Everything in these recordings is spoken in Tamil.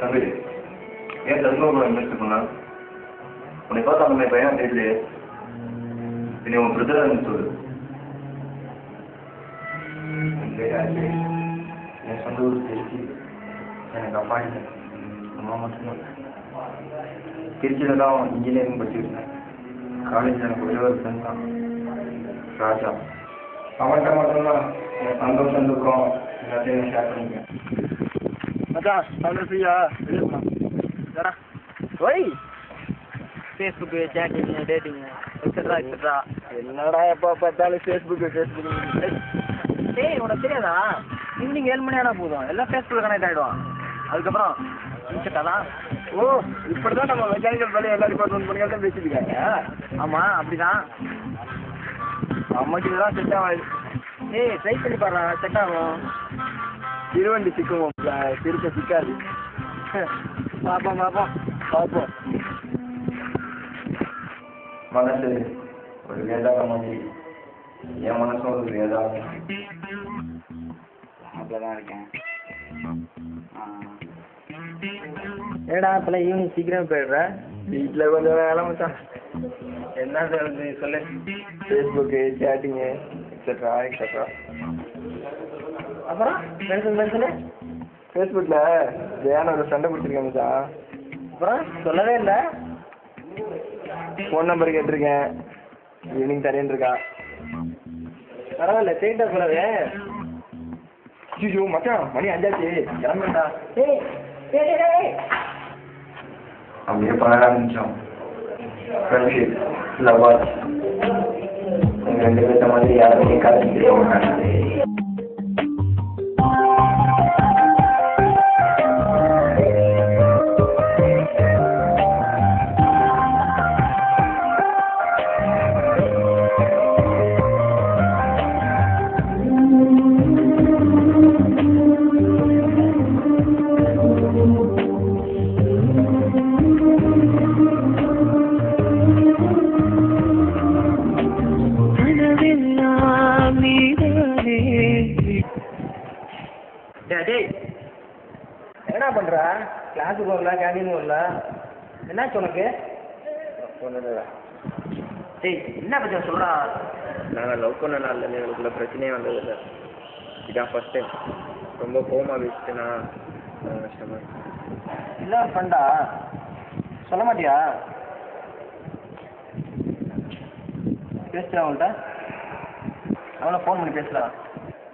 தம்பி ஏன் தர்மபுரம் இன்வெஸ்ட் பண்ணா உன்னை பார்த்தா அந்த பையன் தெரியலையே நீ உன் பிரதர் சொல்லு. என் சொந்த ஊர் திருச்சி. எனக்கு அப்பா இல்லை, அம்மா மட்டும்தான். திருச்சியில் தான் இன்ஜினியரிங் படிச்சுருக்கேன். காலேஜ் எனக்கு ஒரே ஒரு ஃப்ரெண்ட் தான், ராஜா. அவன்கிட்ட மட்டும்தான் என் சந்தோஷம் இருக்கும் எல்லாத்தையும் ஷேர் பண்ணிக்கிறேன். மச்சான் தமிழ் ஃப்ரீயா வெளியே why Facebook chatting dating extra extra. என்னடா எப்போ பார்த்தாலும் ஃபேஸ்புக்கு டேய் உனக்கு தெரியாதா? ஈவினிங் 7 மணி ஆனால் போதும் எல்லாம் ஃபேஸ்புக்கில் கனெக்ட் ஆகிடுவான். அதுக்கப்புறம் இன்ஸ்டாலாம். ஓ இப்படி தான் நம்ம மெக்கானிக்கல் வேலையை எல்லா டிபார்ட்மெண்ட் பண்ணியால் தான் பேசியிருக்காங்க. ஆமாம் அப்படி தான். நமக்கு இதெல்லாம் செட் ஆகாது. ஏய் ட்ரை பண்ணி பாரு, செட் ஆகும். திருவண்டி சிக்கும், திருப்ப சிக்காது. பார்ப்போம் பார்ப்போம் பார்ப்போம். மனசு ஒரு வேதாளம் மாதிரி, என் மனசும் ஒரு வேதாளம். அப்படிதான் இருக்கேன். ஏடா இப்போலாம் ஈவினிங் சீக்கிரம் போயிடுற? வீட்டில் கொஞ்சம் வேலை மச்சான். என்ன சொல்லுது சொல்லு. Facebook chatting extra extra. அப்புறம் சொல்லு. ஃபேஸ்புக்கில் வேணும் ஒரு சண்டை பிடிச்சிருக்கேன் மச்சான். அப்புறம் சொல்லவே இல்லை. ஃபோன் நம்பர் கேட்டிருக்கேன், ஈவினிங் தரேன்னு இருக்கா. பரவாயில்ல ஸ்ட்ரெயிட்டாக சொல்லவே. ஐயோ மச்சான் மணி 5 ஆச்சு, கிளம்புண்டா. அப்படியே 12 நிமிஷம் ஃப்ரெண்ட்ஷிப் லவர் எங்கள் 2 பேர்த்த மாதிரி யாருமே காலேஜ் மாட்டாங்க. என்ன பண்ற? கிளாஸுக்கு வரல, கேண்டீன் வரல, என்னாச்சு உனக்கு? டேய் என்ன பற்றி சொல்றா? நாங்கள் லவ் பண்ண நாளில் எங்களுக்குள்ள பிரச்சனையே வந்ததில்லை. இதான் ஃபர்ஸ்ட் டைம். ரொம்ப கோமா வச்சுட்டுனா கஷ்டமா இல்லை ஃப்ரெண்டா சொல்ல மாட்டியா? பேசுறா அவங்கள்ட்ட, அவனை ஃபோன் பண்ணி பேசுறா.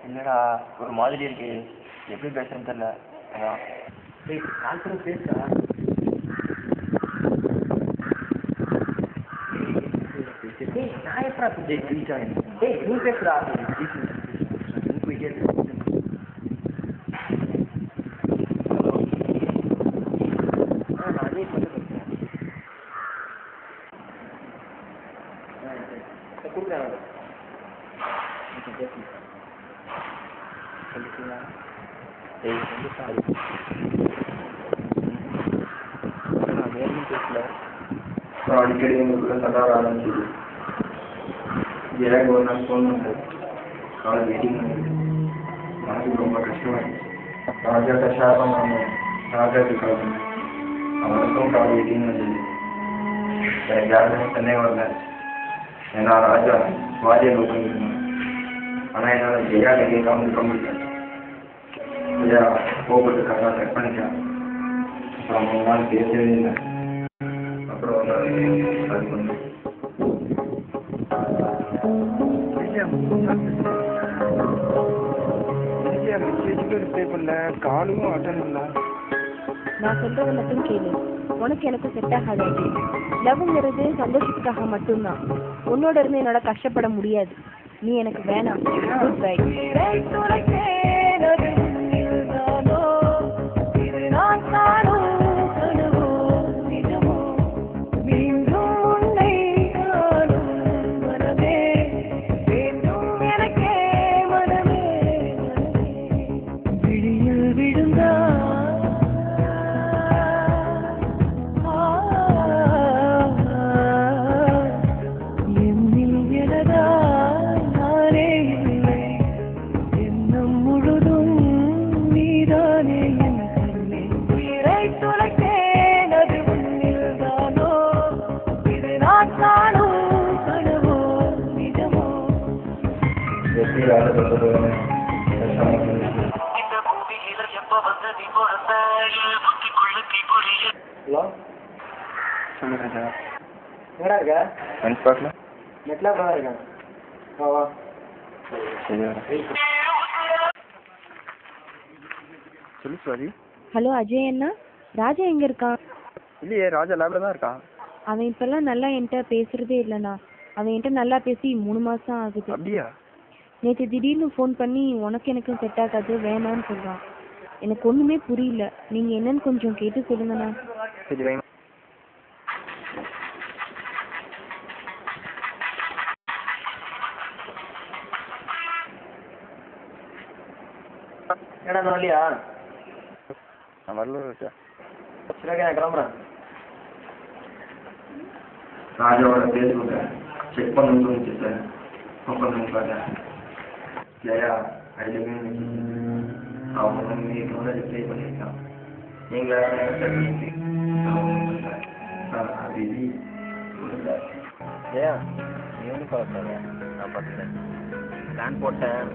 இல்லைடா ஒரு மாதிரி இருக்கு, எப்படி பேசுறேன்னு தெரியல. அதான் டேய் கால் பண்ணி பேசுறா. டேய் நான் எப்படா டேய் நீ பேசுறா. அடிக்கடி எங்களுக்குள்ள சண்டை வர ஆரம்பிச்சிது. எனக்கு ஒரு நாள் ஃபோன் பண்ணது, காலேஜ் வெயிட்டிங் பண்ணது. மனசுக்கு ரொம்ப கஷ்டமாயிடுச்சு. ராஜாட்ட ஷேர் பண்ணாமல் ராஜாக்கு கால் பண்ணேன். அவனுக்கும் காலேஜ் வெயிட்டிங் வந்தது. எனக்கு யாருமே சென்னை வரல. ஏன்னா ராஜா வாதியை லவ் பண்ணியிருந்தேன். ஆனால் என்னால் ஜெயா கேட்காம இருக்க முடியல. ஜெயா கோபத்துக்காக கட் பண்ணிட்டேன். அப்புறம் 3 நாள் பேசவே இல்லை. அப்புறம் அது பண்ணேன். காலும் அட்டன் பண்ணல. நான் சொல்றதை மட்டும் கேளு, உனக்கு எனக்கு செட் ஆகாது. லவ்ங்கிறது சந்தோஷத்துக்காக மட்டும்தான். உன்னோட இருந்து என்னால கஷ்டப்பட முடியாது. நீ எனக்கு வேணாம். Good bye. முழுதும் நீதானே என் கண்ணே. வேலை பண்ணுறது ஹலோ சொல்லுங்க சார். எங்கடா இருக்க? லஞ்ச் பாக்ஸில் நெட்ல தான் இருக்கேன். வா வா. சரி சொல்லு சாரி. ஹலோ அஜய் அண்ணா, ராஜா எங்க இருக்கான்? இல்லையே, ராஜா லேபில் தான் இருக்கான். அவன் இப்பெல்லாம் நல்லா என்கிட்ட பேசுறதே இல்லைண்ணா. அவன் என்கிட்ட நல்லா பேசி 3 மாசம் ஆகுது. அப்படியா? நேற்று திடீர்னு ஃபோன் பண்ணி உனக்கு எனக்கும் செட் ஆகாது வேணான்னு சொல்றான். எனக்கு ஒண்ணுமே புரியல. நீங்க என்னன்னு கொஞ்சம் கேட்டு சொல்லுங்கண்ணா. சரி வைங்க. ஏடா வரலையா? நான் வரல சார். சரி நான் கிளம்புறேன். ராஜாவோட ஃபேஸ்புக்கை செக் பண்ணணும்னு தோணுச்சு சார். ஓப்பன் பண்ணி பார்த்தேன். ஜெயா ஐடியா அவங்க மீட்டோட ரிப்ளை பண்ணியிருக்கான். நீங்களா அது இது ஜெயா நீ ஒன்றும் பார்த்தாங்க, நான் பார்த்துக்கிறேன். பிளான் போட்டேன்.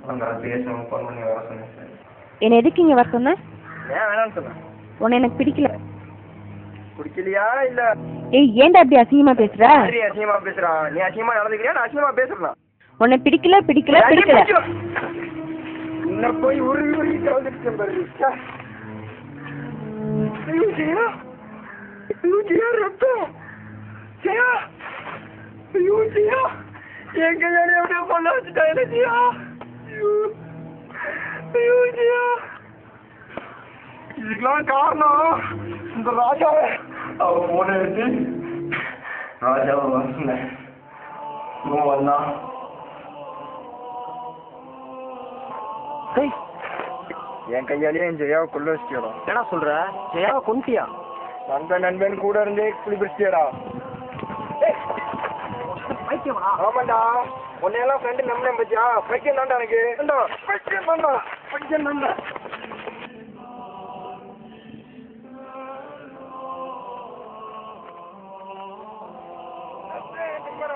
அவங்க பேசணும் ஃபோன் பண்ணி வர சொன்னேன் சார். என்ன எதுக்கு இங்க வர சொன்ன? ஏன் வேணாம்னு சொன்னேன்? உன்னை எனக்கு பிடிக்கல. பிடிக்கலையா இல்ல? ஏய் ஏன்டா அப்படி அசிங்கமா பேசுற? சரி அசிங்கமா பேசுறான். நீ அசிங்கமா நடந்துக்கிறியா? நான் அசிங்கமா பேசுறேன். உன்னை பிடிக்கல பிடிக்கல பிடிக்கல. என்ன போய் உருவி உருவி கலந்துட்டு பாரு. ஐயோ ஜெயா, ஐயோ ஜெயா ரத்தம். ஜெயா, ஐயோ ஜெயா, என் கையால எப்படியோ பண்ண வச்சுட்டாங்க ஜெயா. ஐயோ ஐயோ ஜெயா, இதுக்கெல்லாம் காரணம் இந்த ராஜாவை. அவ ஃபோனை எடுத்து ராஜாவை வர சொன்னேன். இவன் வந்தான். என் கையாலேயே என் ஜெயாவை கொள்ள வச்சுட்டியடா. என்ன சொல்ற? ஜெயாவை கொண்டுட்டியா? நண்பன் கூட இருந்தே குளிப்பிடிச்சிட்டியடா. ஆமாண்டா, உன்னையெல்லாம் ஃப்ரெண்டு நம்பினேன் பத்தியா? பைக்கியம் தான்டா எனக்கு. பைக்கியம் தான்டா, பைக்கியம் தான்டா.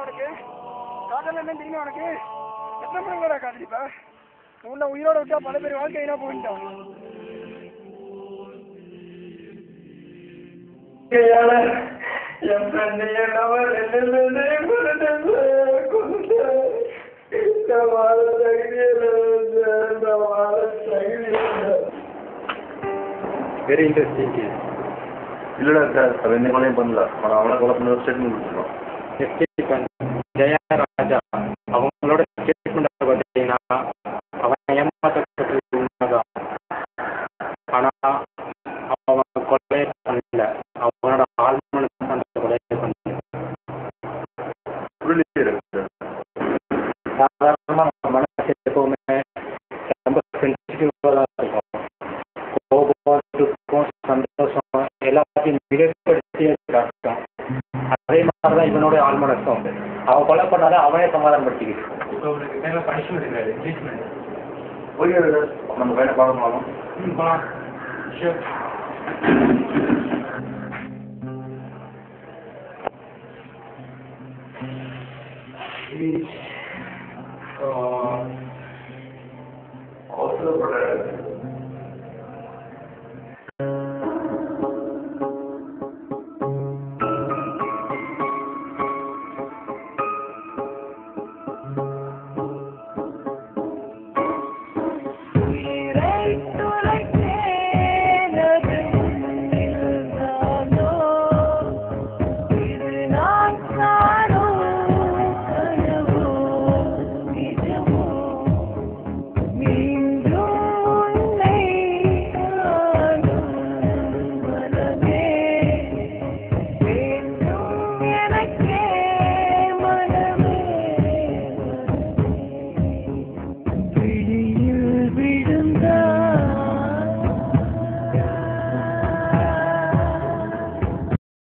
உனக்கு காதல் என்ன தெரியுமா? உனக்கு எத்தனை மணிங்களா காதலிப்ப? உன்னை உயிரோட விட்டா பல பேர் வாழ்க்கை என்ன போயிட்டான். என் ஃப்ரெண்டு வெரி இன்ட்ரெஸ்டிங். இல்லைடா சார், அது எந்த கொலையும் பண்ணல. ஆனால் அவனை கொலை பண்ண ஒரு ஸ்டேட்மெண்ட் கொடுத்துருக்கோம். ஜெயா ராஜா அவங்களோட ஸ்டேட்மெண்ட் பார்த்தீங்கன்னா அவன் ஏமாற்றப்பட்டது உண்மைதான். ஆனால் அவன் கொலையை பண்ணல, அவனோட ஆழ்மனசு அந்த கொலையை பண்ணல. சாதாரணமாக நம்ம மனசு எப்பவுமே ரொம்ப சென்சிட்டிவாக தான் இருக்கும். கோபம், துக்கம், சந்தோஷம் எல்லாத்தையும் மிகப்படுத்தி காட்டும். அதே மாதிரி தான் இவனோட ஆழ்மனசும். அவன் கொலை பண்ணாத அவனே சமாதானப்படுத்திக்கிட்டு. போய் நம்ம வேலை பார்க்கணும். போகலாம். அவசரப்பட